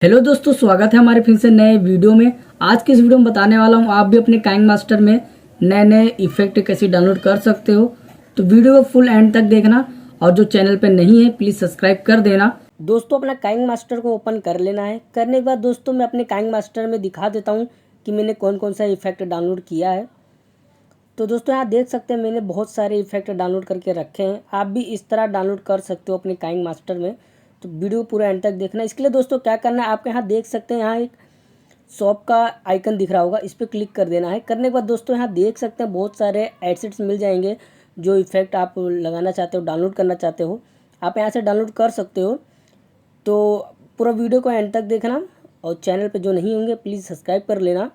Hello दोस्तों, स्वागत है हमारे फिर से नए वीडियो में। आज की इस वीडियो में बताने वाला हूँ आप भी अपने काइनमास्टर में नए नए इफेक्ट कैसे डाउनलोड कर सकते हो। तो वीडियो को फुल एंड तक देखना और जो चैनल पे नहीं है प्लीज़ सब्सक्राइब कर देना। दोस्तों, अपना काइनमास्टर को ओपन कर लेना है। करने के बाद दोस्तों मैं अपने काइनमास्टर में दिखा देता हूँ कि मैंने कौन कौन सा इफेक्ट डाउनलोड किया है। तो दोस्तों यहाँ देख सकते हैं मैंने बहुत सारे इफेक्ट डाउनलोड करके रखे हैं। आप भी इस तरह डाउनलोड कर सकते हो अपने काइनमास्टर में। तो वीडियो पूरा एंड तक देखना। इसके लिए दोस्तों क्या करना है, आपके यहाँ देख सकते हैं यहाँ एक शॉप का आइकन दिख रहा होगा, इस पर क्लिक कर देना है। करने के बाद दोस्तों यहाँ देख सकते हैं बहुत सारे एडसेट्स मिल जाएंगे। जो इफेक्ट आप लगाना चाहते हो, डाउनलोड करना चाहते हो, आप यहाँ से डाउनलोड कर सकते हो। तो पूरा वीडियो को एंड तक देखना और चैनल पे जो नहीं होंगे प्लीज़ सब्सक्राइब कर लेना।